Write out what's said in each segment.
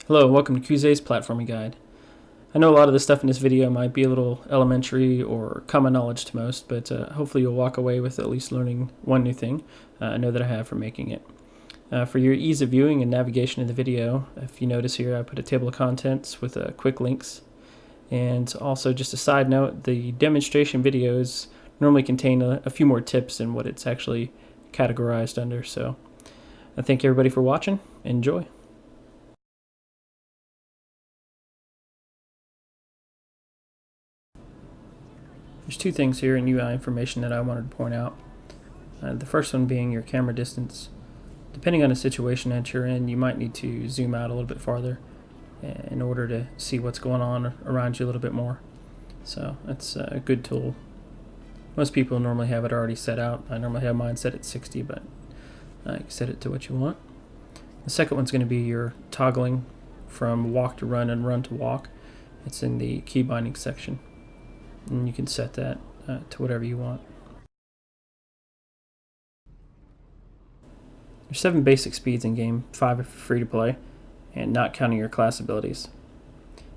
Hello and welcome to Kuze's Platforming Guide. I know a lot of the stuff in this video might be a little elementary or common knowledge to most, but hopefully you'll walk away with at least learning one new thing. I know that I have from making it. For your ease of viewing and navigation in the video, if you notice here I put a table of contents with quick links. And also just a side note, the demonstration videos normally contain a few more tips than what it's actually categorized under. So I thank everybody for watching. Enjoy. There's two things here in UI information that I wanted to point out. The first one being your camera distance. Depending on the situation that you're in, you might need to zoom out a little bit farther in order to see what's going on around you a little bit more. So that's a good tool. Most people normally have it already set out. I normally have mine set at 60, but you can set it to what you want. The second one's going to be your toggling from walk to run and run to walk. It's in the key binding section, and you can set that to whatever you want. There's 7 basic speeds in game, 5 are free to play, and not counting your class abilities.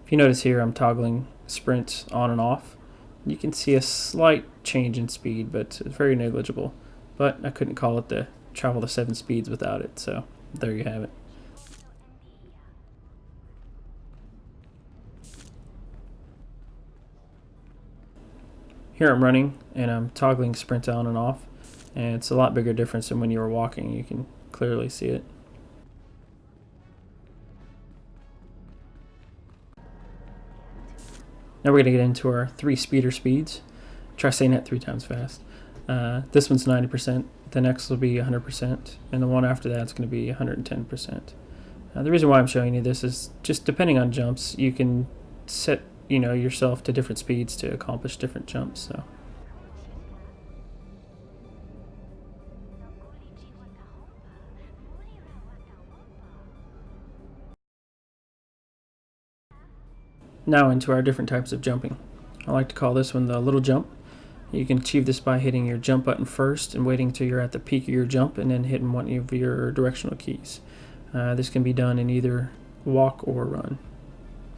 If you notice here, I'm toggling sprint on and off. You can see a slight change in speed, but it's very negligible. But I couldn't call it to travel the 7 speeds without it, so there you have it. Here I'm running and I'm toggling sprint on and off, and it's a lot bigger difference than when you were walking. You can clearly see it. Now we're going to get into our 3 speeder speeds. Try saying that 3 times fast. This one's 90%, the next will be 100%, and the one after that is going to be 110%. The reason why I'm showing you this is just depending on jumps, you can set yourself to different speeds to accomplish different jumps. So now into our different types of jumping. I like to call this one the little jump. You can achieve this by hitting your jump button first and waiting until you're at the peak of your jump and then hitting one of your directional keys. This can be done in either walk or run,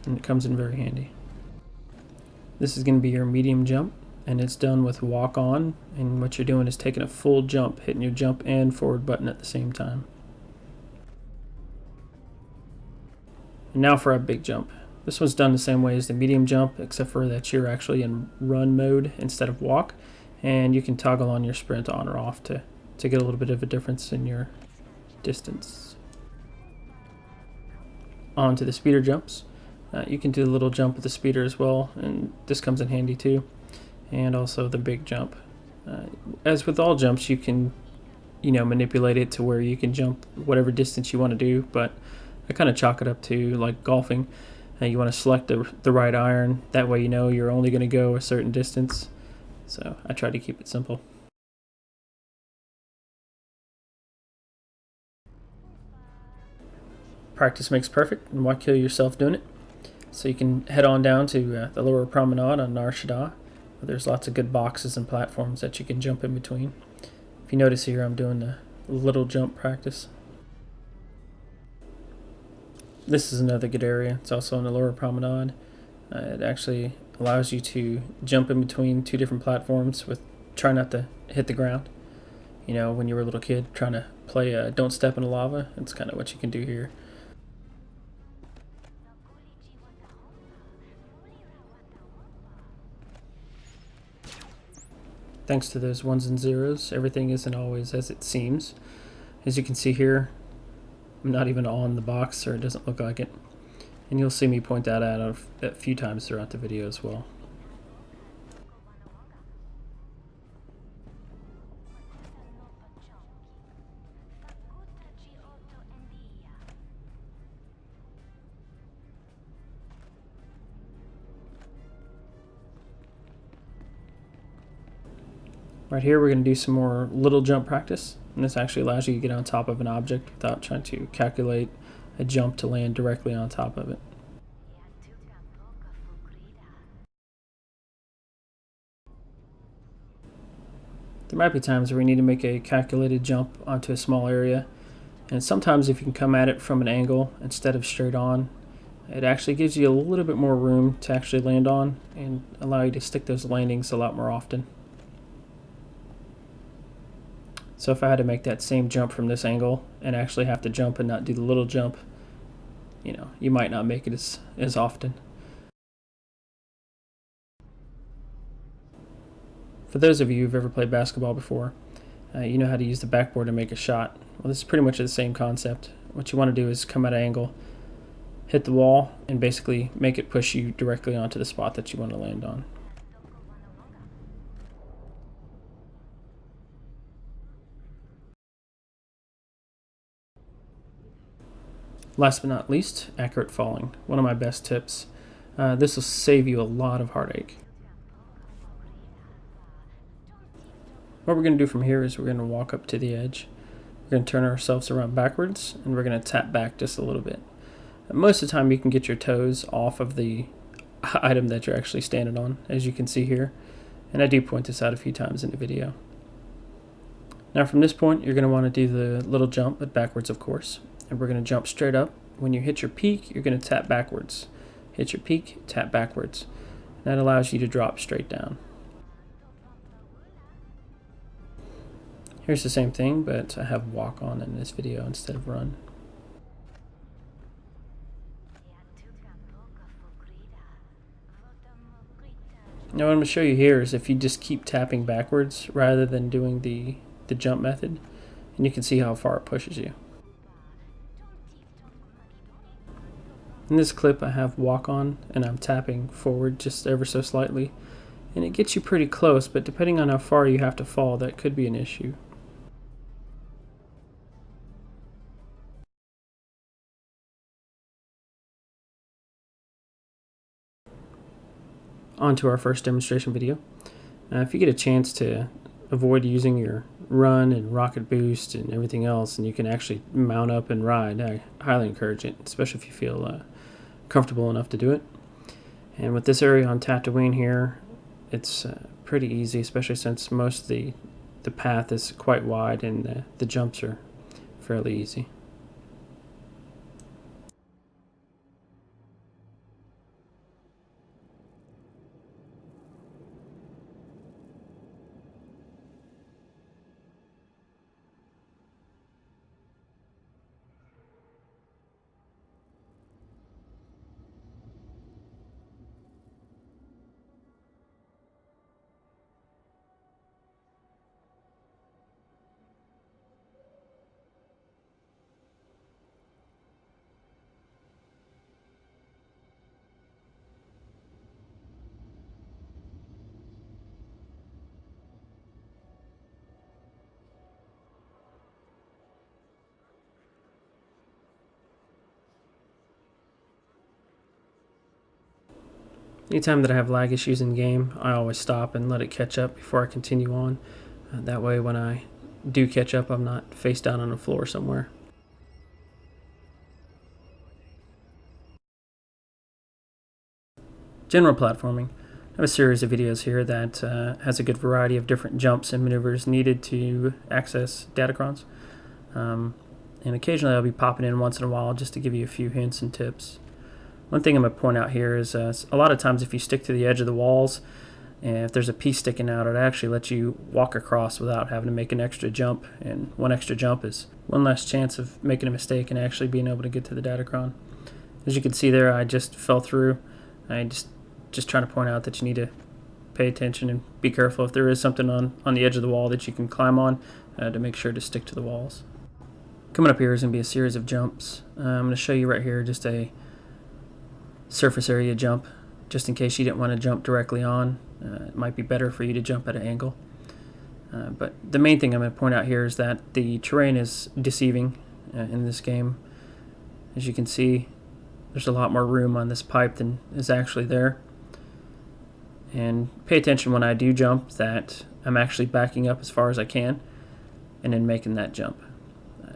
and it comes in very handy. This is going to be your medium jump, and it's done with walk on, and what you're doing is taking a full jump, hitting your jump and forward button at the same time. And now for our big jump. This one's done the same way as the medium jump, except for that you're actually in run mode instead of walk, and you can toggle on your sprint on or off to get a little bit of a difference in your distance. On to the speeder jumps. You can do the little jump with the speeder as well, and this comes in handy too, and also the big jump. As with all jumps, you can manipulate it to where you can jump whatever distance you want to do, but I kind of chalk it up to like golfing. You want to select the right iron, that way you're only going to go a certain distance, so I try to keep it simple. Practice makes perfect, and why kill yourself doing it? So you can head on down to the lower promenade on SWTOR, where there's lots of good boxes and platforms that you can jump in between. If you notice here, I'm doing the little jump practice. This is another good area. It's also on the lower promenade. It actually allows you to jump in between 2 different platforms with try not to hit the ground. When you were a little kid trying to play Don't Step in the Lava, it's kind of what you can do here. Thanks to those 1s and 0s, everything isn't always as it seems. As you can see here, I'm not even on the box, or it doesn't look like it. And you'll see me point that out a few times throughout the video as well. Right here we're going to do some more little jump practice, and this actually allows you to get on top of an object without trying to calculate a jump to land directly on top of it. There might be times where we need to make a calculated jump onto a small area, and sometimes if you can come at it from an angle instead of straight on, it actually gives you a little bit more room to actually land on and allow you to stick those landings a lot more often. So if I had to make that same jump from this angle and actually have to jump and not do the little jump, you might not make it as often. For those of you who've ever played basketball before, you know how to use the backboard to make a shot. Well, this is pretty much the same concept. What you want to do is come at an angle, hit the wall, and basically make it push you directly onto the spot that you want to land on. Last but not least, accurate falling. One of my best tips. This will save you a lot of heartache. What we're going to do from here is we're going to walk up to the edge. We're going to turn ourselves around backwards, and we're going to tap back just a little bit. Most of the time you can get your toes off of the item that you're actually standing on, as you can see here. And I do point this out a few times in the video. Now from this point, you're going to want to do the little jump, but backwards of course. And we're going to jump straight up. When you hit your peak, you're going to tap backwards. Hit your peak, tap backwards. That allows you to drop straight down. Here's the same thing, but I have walk on in this video instead of run. Now what I'm going to show you here is if you just keep tapping backwards rather than doing the jump method, and you can see how far it pushes you. In this clip I have walk on and I'm tapping forward just ever so slightly, and it gets you pretty close, but depending on how far you have to fall, that could be an issue. On to our first demonstration video. If you get a chance to avoid using your run and rocket boost and everything else, and you can actually mount up and ride, I highly encourage it, especially if you feel comfortable enough to do it. And with this area on Tatooine here, it's pretty easy, especially since most of the path is quite wide and the jumps are fairly easy. Anytime that I have lag issues in game, I always stop and let it catch up before I continue on. That way when I do catch up, I'm not face down on the floor somewhere. General platforming. I have a series of videos here that has a good variety of different jumps and maneuvers needed to access datacrons. And occasionally I'll be popping in once in a while just to give you a few hints and tips. One thing I'm going to point out here is a lot of times if you stick to the edge of the walls, and if there's a piece sticking out, it actually lets you walk across without having to make an extra jump. And one extra jump is one less chance of making a mistake and actually being able to get to the datacron. As you can see there, I just fell through. I just trying to point out that you need to pay attention and be careful if there is something on the edge of the wall that you can climb on to make sure to stick to the walls. Coming up here is going to be a series of jumps. I'm going to show you right here just a surface area jump, just in case you didn't want to jump directly on. It might be better for you to jump at an angle. But the main thing I'm going to point out here is that the terrain is deceiving in this game. As you can see, there's a lot more room on this pipe than is actually there. And pay attention when I do jump that I'm actually backing up as far as I can and then making that jump.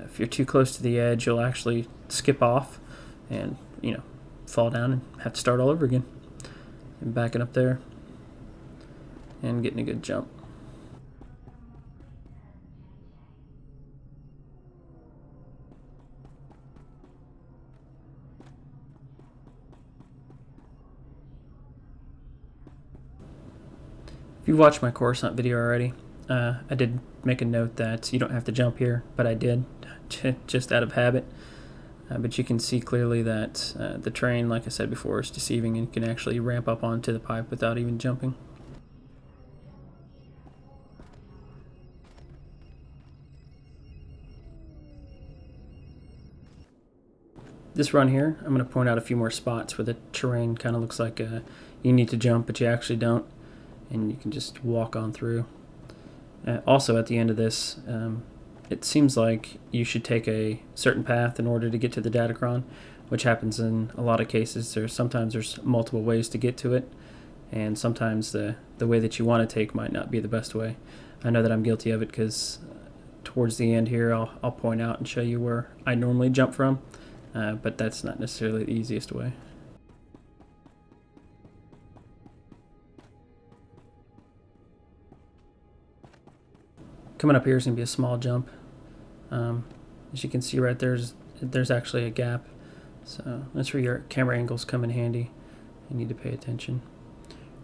If you're too close to the edge, you'll actually skip off and fall down and have to start all over again. And backing up there and getting a good jump. If you've watched my course hunt video already, I did make a note that you don't have to jump here, but I did, just out of habit. But you can see clearly that the terrain, like I said before, is deceiving and can actually ramp up onto the pipe without even jumping. This run here, I'm going to point out a few more spots where the terrain kind of looks like you need to jump, but you actually don't, and you can just walk on through. Also, at the end of this, it seems like you should take a certain path in order to get to the datacron, which happens in a lot of cases. Sometimes there's multiple ways to get to it, and sometimes the way that you want to take might not be the best way. I know that I'm guilty of it because towards the end here I'll point out and show you where I normally jump from, but that's not necessarily the easiest way. Coming up here is going to be a small jump. As you can see right there's actually a gap, so that's where your camera angles come in handy. You need to pay attention.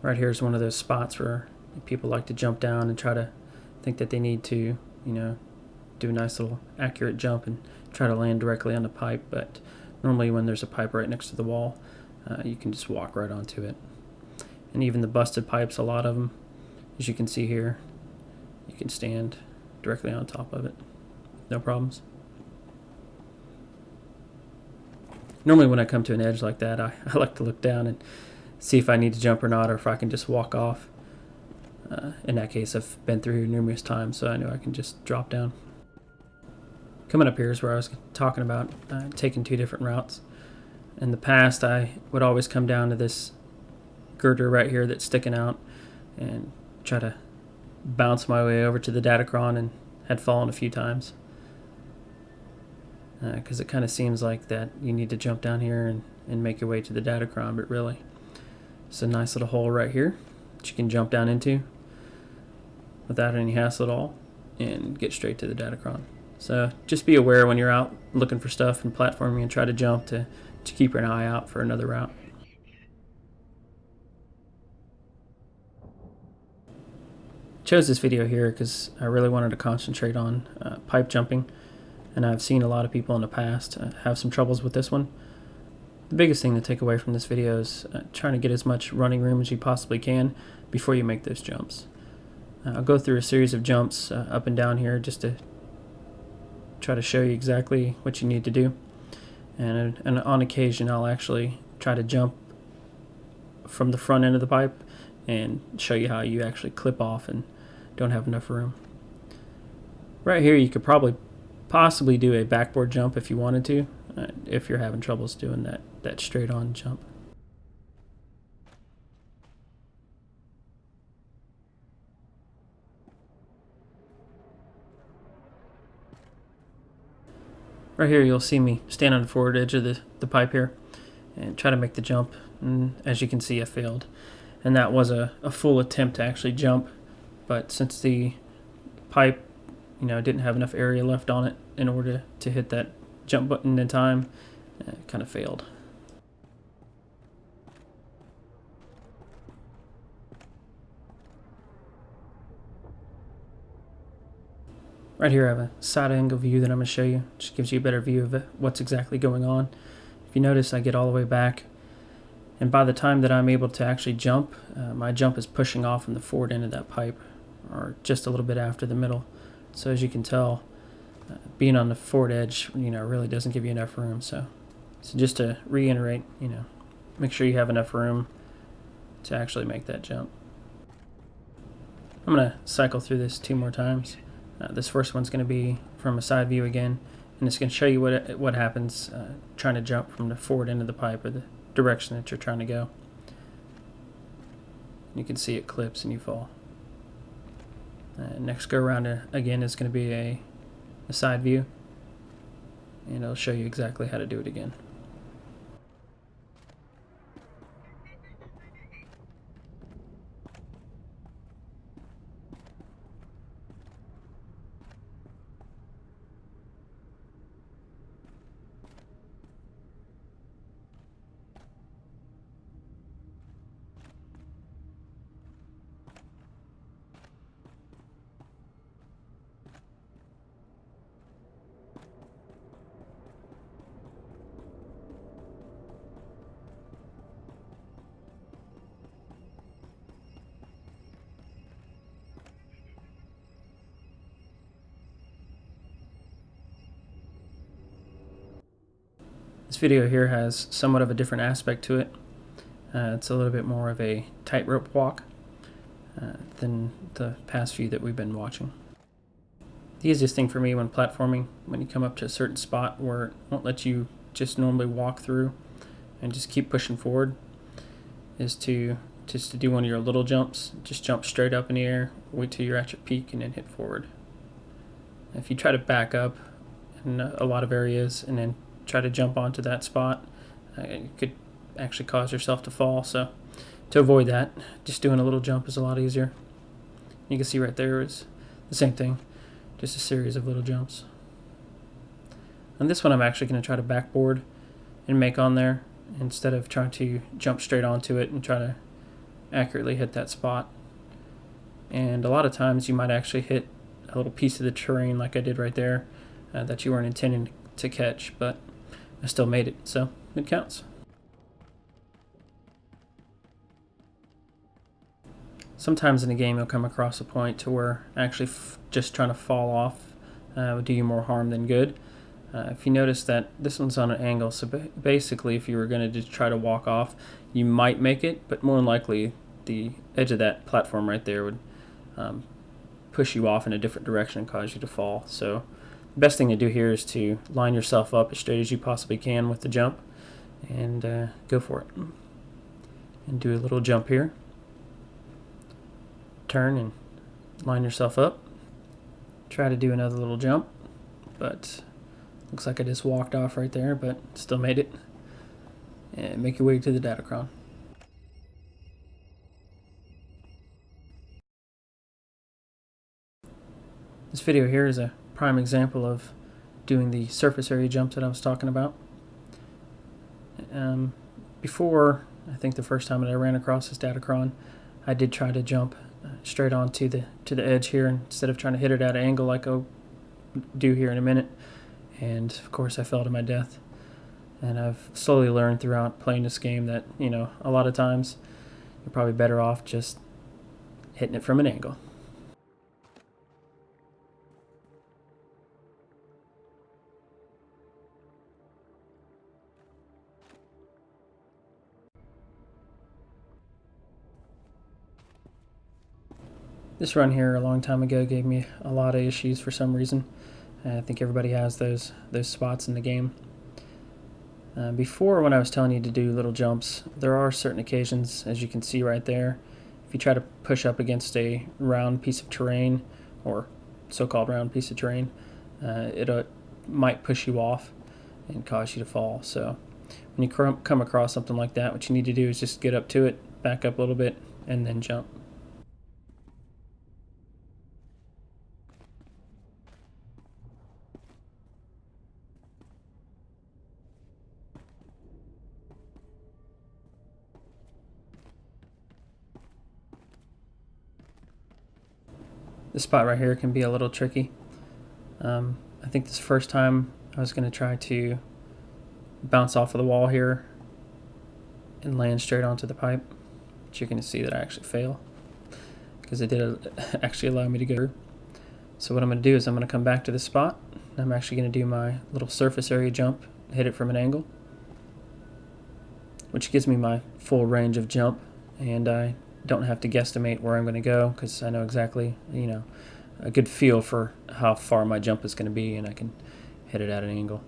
Right here is one of those spots where people like to jump down and try to think that they need to, do a nice little accurate jump and try to land directly on the pipe, but normally when there's a pipe right next to the wall, you can just walk right onto it. And even the busted pipes, a lot of them, as you can see here, you can stand directly on top of it, no problems. Normally when I come to an edge like that, I like to look down and see if I need to jump or not, or if I can just walk off. In that case, I've been through here numerous times, so I know I can just drop down. Coming up here is where I was talking about taking two different routes. In the past, I would always come down to this girder right here that's sticking out and try to bounce my way over to the datacron, and had fallen a few times. Because it kind of seems like that you need to jump down here and make your way to the datacron, but really it's a nice little hole right here that you can jump down into without any hassle at all and get straight to the datacron. So just be aware when you're out looking for stuff and platforming and try to jump to keep an eye out for another route. Chose this video here because I really wanted to concentrate on pipe jumping, and I've seen a lot of people in the past have some troubles with this one. The biggest thing to take away from this video is trying to get as much running room as you possibly can before you make those jumps. I'll go through a series of jumps up and down here just to try to show you exactly what you need to do, and on occasion I'll actually try to jump from the front end of the pipe and show you how you actually clip off and don't have enough room. Right here you could possibly do a backboard jump if you wanted to, if you're having troubles doing that straight on jump. Right here you'll see me stand on the forward edge of the pipe here and try to make the jump, and as you can see I failed. And that was a full attempt to actually jump, but since the pipe didn't have enough area left on it in order to hit that jump button in time, it kind of failed. Right here I have a side angle view that I'm going to show you. It just gives you a better view of what's exactly going on. If you notice, I get all the way back, and by the time that I'm able to actually jump, my jump is pushing off from the forward end of that pipe, or just a little bit after the middle. So as you can tell, being on the forward edge really doesn't give you enough room. So just to reiterate, make sure you have enough room to actually make that jump. I'm going to cycle through this 2 more times. This first one's going to be from a side view again, and it's going to show you what happens trying to jump from the forward end of the pipe, or the direction that you're trying to go. You can see it clips and you fall. Next go around again is going to be a side view, and it'll show you exactly how to do it again. This video here has somewhat of a different aspect to it. It's a little bit more of a tightrope walk than the past few that we've been watching. The easiest thing for me when platforming, when you come up to a certain spot where it won't let you just normally walk through and just keep pushing forward, is to do one of your little jumps. Just jump straight up in the air, wait till you're at your peak, and then hit forward. If you try to back up in a lot of areas and then try to jump onto that spot, you could actually cause yourself to fall. So to avoid that, just doing a little jump is a lot easier. You can see right there is the same thing, just a series of little jumps. On this one, I'm actually going to try to backboard and make on there instead of trying to jump straight onto it and try to accurately hit that spot. And a lot of times you might actually hit a little piece of the terrain like I did right there that you weren't intending to catch, but I still made it, so it counts. Sometimes in a game you'll come across a point to where actually just trying to fall off would do you more harm than good. If you notice that this one's on an angle, so basically if you were going to just try to walk off, you might make it, but more than likely the edge of that platform right there would push you off in a different direction and cause you to fall. So the best thing to do here is to line yourself up as straight as you possibly can with the jump and go for it. And do a little jump here. Turn and line yourself up. Try to do another little jump, but looks like I just walked off right there, but still made it. And make your way to the datacron. This video here is a prime example of doing the surface area jump that I was talking about. Before, I think the first time that I ran across this datacron, I did try to jump straight onto the edge here instead of trying to hit it at an angle like I'll do here in a minute. And of course I fell to my death. And I've slowly learned throughout playing this game that, you know, a lot of times you're probably better off just hitting it from an angle. This run here a long time ago gave me a lot of issues for some reason. I think everybody has those spots in the game. Before, when I was telling you to do little jumps, there are certain occasions, as you can see right there, if you try to push up against a round piece of terrain, or so-called round piece of terrain, it might push you off and cause you to fall. So when you come across something like that, what you need to do is just get up to it, back up a little bit, and then jump. This spot right here can be a little tricky. I think this first time I was going to try to bounce off of the wall here and land straight onto the pipe, but you're going to see that I actually fail because it did actually allow me to go through. So what I'm going to do is I'm going to come back to this spot. I'm actually going to do my little surface area jump, hit it from an angle, which gives me my full range of jump, and I don't have to guesstimate where I'm going to go because I know exactly, you know, a good feel for how far my jump is going to be, and I can hit it at an angle.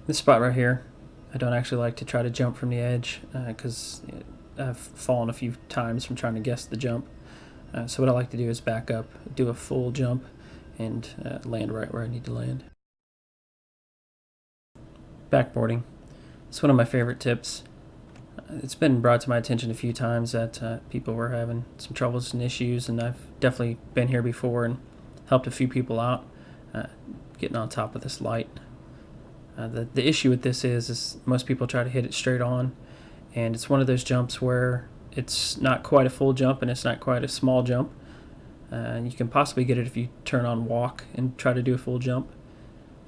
This spot right here, I don't actually like to try to jump from the edge because I've fallen a few times from trying to guess the jump. So what I like to do is back up, do a full jump, and land right where I need to land. Backboarding. It's one of my favorite tips. It's been brought to my attention a few times that people were having some troubles and issues, and I've definitely been here before and helped a few people out getting on top of this light. The issue with this is most people try to hit it straight on, and it's one of those jumps where it's not quite a full jump and it's not quite a small jump. You can possibly get it if you turn on walk and try to do a full jump,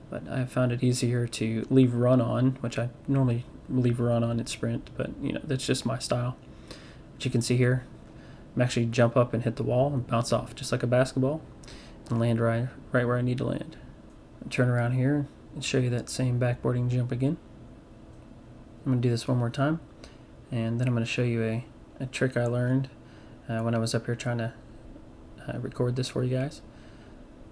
but I found it easier to leave run on, which I normally leave run on at sprint, but you know, that's just my style. But you can see here, I'm actually jump up and hit the wall and bounce off just like a basketball and land right where I need to land. I'll turn around here and show you that same backboarding jump again. going to do this one more time, and then I'm going to show you a trick I learned when I was up here trying to record this for you guys.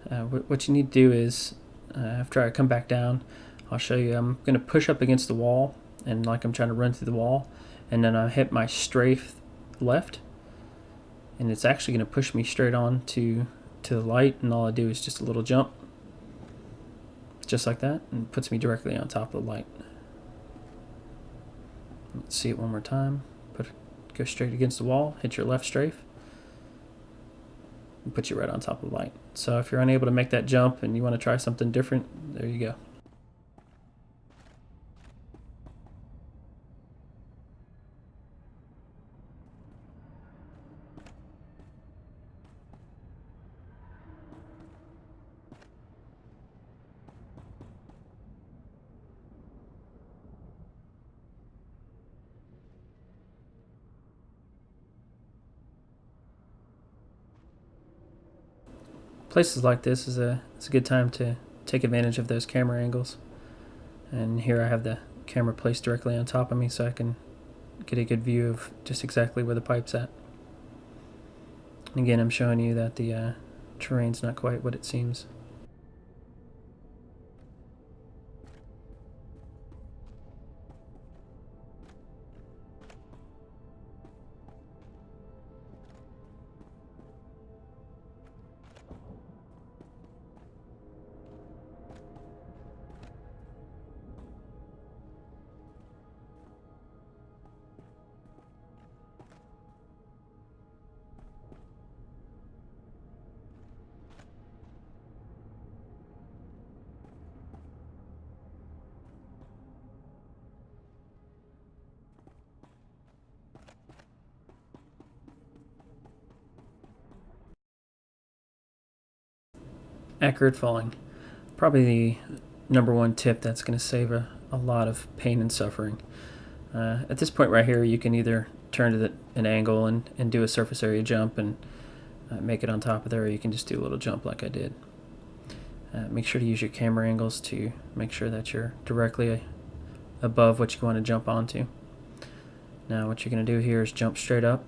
What you need to do is, after I come back down, I'll show you. I'm going to push up against the wall, and like I'm trying to run through the wall, and then I hit my strafe left, and it's actually going to push me straight on to the light, and all I do is just a little jump, just like that, and it puts me directly on top of the light. Let's see it one more time. Go straight against the wall, hit your left strafe, and put you right on top of the light. So if you're unable to make that jump and you want to try something different, there you go. Places like this it's a good time to take advantage of those camera angles. And here I have the camera placed directly on top of me so I can get a good view of just exactly where the pipe's at. And again, I'm showing you that the terrain's not quite what it seems. Accurate falling. Probably the number one tip that's going to save a lot of pain and suffering. At this point right here, you can either turn to an angle and do a surface area jump and make it on top of there, or you can just do a little jump like I did. Make sure to use your camera angles to make sure that you're directly above what you want to jump onto. Now what you're going to do here is jump straight up,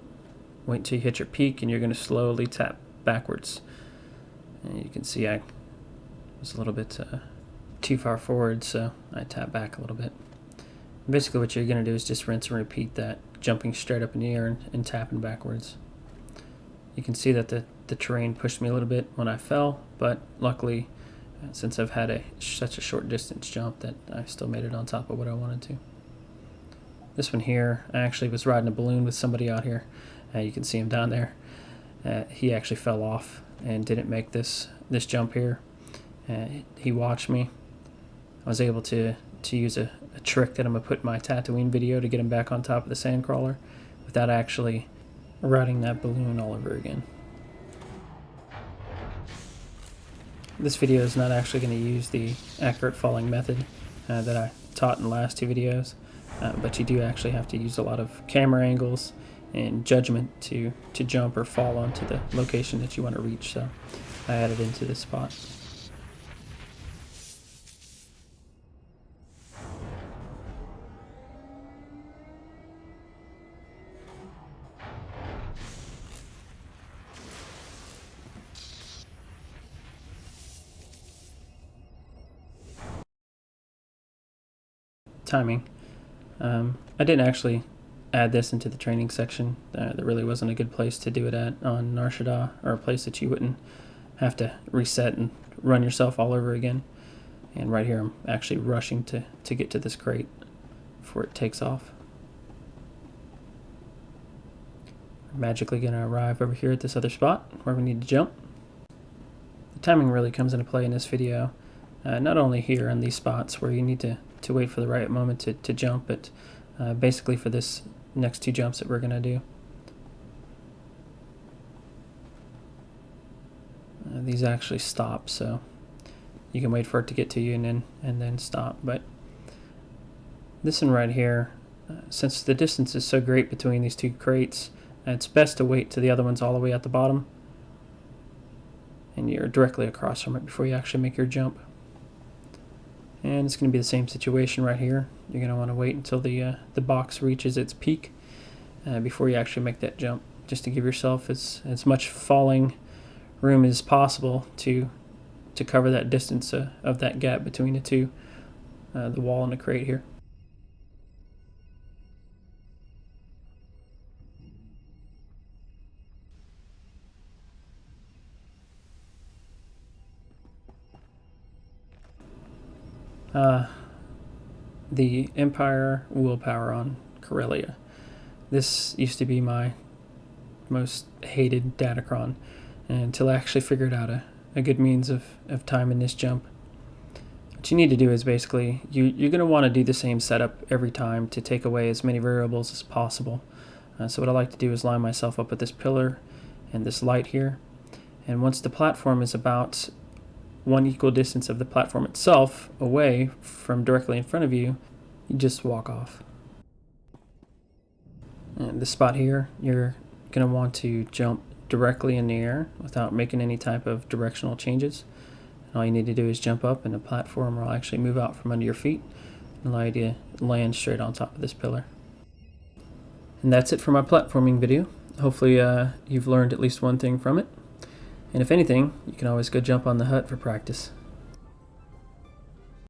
wait until you hit your peak, and you're going to slowly tap backwards. And you can see I was a little bit too far forward, so I tap back a little bit. Basically what you're going to do is just rinse and repeat that, jumping straight up in the air and tapping backwards. You can see that the terrain pushed me a little bit when I fell, but luckily, since I've had such a short distance jump, that I still made it on top of what I wanted to. This one here, I actually was riding a balloon with somebody out here. You can see him down there. He actually fell off and didn't make this jump here. He watched me. I was able to use a trick that I'm going to put in my Tatooine video to get him back on top of the sandcrawler without actually riding that balloon all over again. This video is not actually going to use the accurate falling method that I taught in the last two videos, but you do actually have to use a lot of camera angles and judgment to jump or fall onto the location that you want to reach, so I added into this spot. Timing. I didn't actually add this into the training section. There really wasn't a good place to do it at on Nar Shaddaa, or a place that you wouldn't have to reset and run yourself all over again. And right here I'm actually rushing to get to this crate before it takes off. We're magically going to arrive over here at this other spot where we need to jump. The timing really comes into play in this video, not only here on these spots where you need to wait for the right moment to jump, but basically for this next two jumps that we're going to do. These actually stop, so you can wait for it to get to you and then stop. But this one right here, since the distance is so great between these two crates, it's best to wait till the other one's all the way at the bottom and you're directly across from it before you actually make your jump. And it's going to be the same situation right here. You're going to want to wait until the box reaches its peak before you actually make that jump, just to give yourself as much falling room as possible to cover that distance of that gap between the two, the wall and the crate here. The Empire willpower on Corellia. This used to be my most hated datacron until I actually figured out a good means of timing this jump. What you need to do is basically, you're going to want to do the same setup every time to take away as many variables as possible. So what I like to do is line myself up with this pillar and this light here. And once the platform is about one equal distance of the platform itself away from directly in front of you, you just walk off. And this spot here, you're going to want to jump directly in the air without making any type of directional changes. And all you need to do is jump up, and the platform will actually move out from under your feet and allow you to land straight on top of this pillar. And that's it for my platforming video. Hopefully you've learned at least one thing from it. And if anything, you can always go jump on the hut for practice.